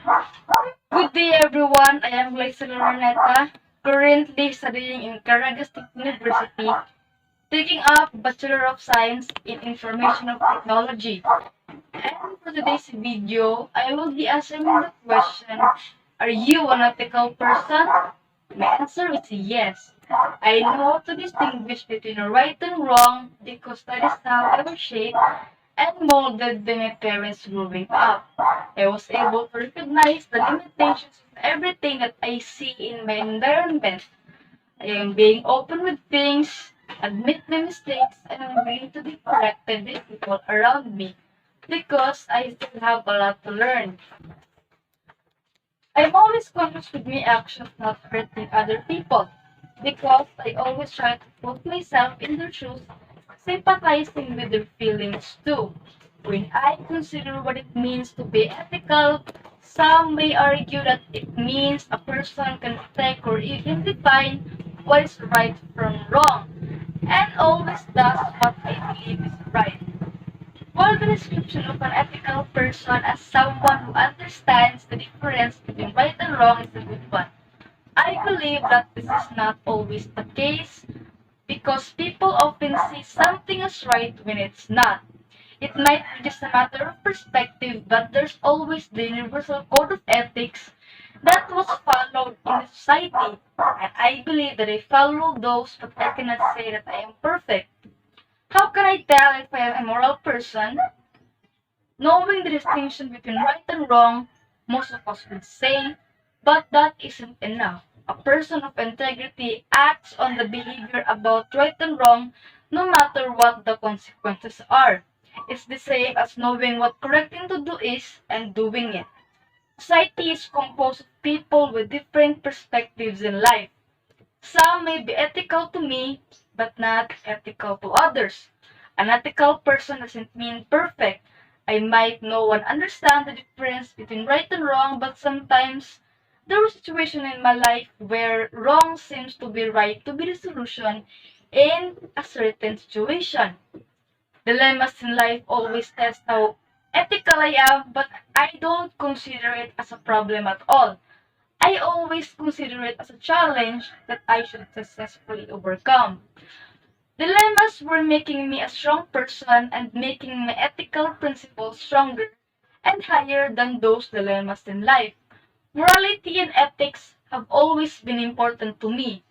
Good day, everyone. I am Glycel Roneta, currently studying in Caraga State University, taking up Bachelor of Science in Information Technology. And for today's video, I will be answering the question, are you an ethical person? My answer is yes. I know how to distinguish between right and wrong because that is how I was shaped and molded by my parents growing up. I was able to recognize the limitations of everything that I see in my environment. I am being open with things, admit my mistakes, and I'm willing to be corrected by people around me because I still have a lot to learn. I'm always conscious with my actions not hurting other people because I always try to put myself in their shoes, sympathizing with their feelings too. When I consider what it means to be ethical, some may argue that it means a person can detect or even define what is right from wrong, and always does what I believe is right. While the description of an ethical person as someone who understands the difference between right and wrong is a good one, I believe that this is not always the case because people often see something as right when it's not. It might be just a matter of perspective, but there's always the universal code of ethics that was followed in the society. And I believe that I follow those, but I cannot say that I am perfect. How can I tell if I am a moral person? Knowing the distinction between right and wrong, most of us would say, but that isn't enough. A person of integrity acts on the behavior about right and wrong no matter what the consequences are. It's the same as knowing what correct thing to do is and doing it. Society is composed of people with different perspectives in life. Some may be ethical to me, but not ethical to others. An ethical person doesn't mean perfect. I might know and understand the difference between right and wrong, but sometimes there are situations in my life where wrong seems to be right to be the solution in a certain situation. Dilemmas in life always test how ethical I am, but I don't consider it as a problem at all. I always consider it as a challenge that I should successfully overcome. Dilemmas were making me a strong person and making my ethical principles stronger and higher than those dilemmas in life. Morality and ethics have always been important to me,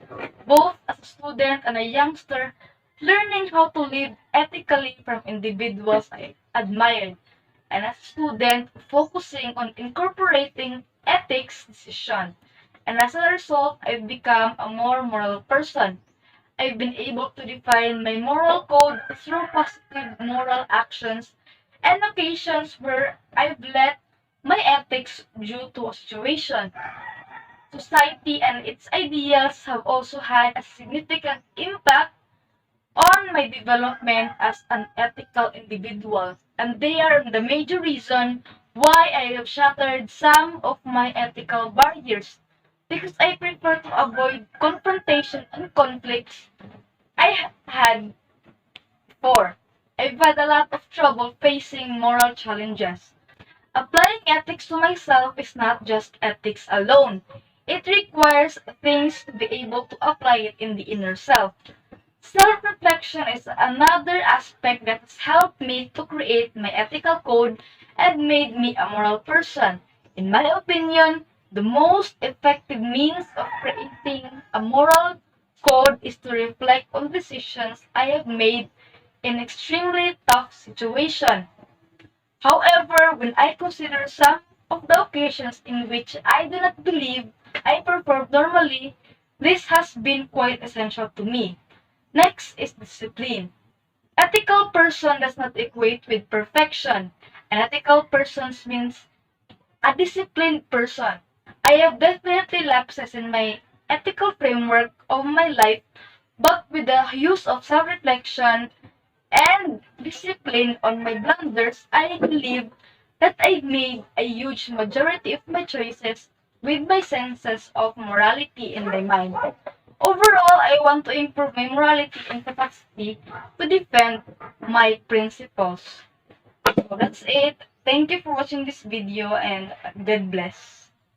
both as a student and a youngster, learning how to live ethically from individuals I admired, and as a student, focusing on incorporating ethics decision. And as a result, I've become a more moral person. I've been able to define my moral code through positive moral actions and occasions where I've let my ethics due to a situation. Society and its ideals have also had a significant impact on my development as an ethical individual, and they are the major reason why I have shattered some of my ethical barriers because I prefer to avoid confrontation and conflicts I had before. I've had a lot of trouble facing moral challenges. Applying ethics to myself is not just ethics alone. It requires things to be able to apply it in the inner self. Self-reflection is another aspect that has helped me to create my ethical code and made me a moral person. In my opinion, the most effective means of creating a moral code is to reflect on decisions I have made in extremely tough situations. However, when I consider some of the occasions in which I do not believe I performed normally, this has been quite essential to me. Next is discipline. Ethical person does not equate with perfection. An ethical person means a disciplined person. I have definitely lapses in my ethical framework of my life, but with the use of self-reflection and discipline on my blunders, I believe that I've made a huge majority of my choices with my senses of morality in my mind. Overall, I want to improve my morality and capacity to defend my principles. So that's it. Thank you for watching this video and God bless.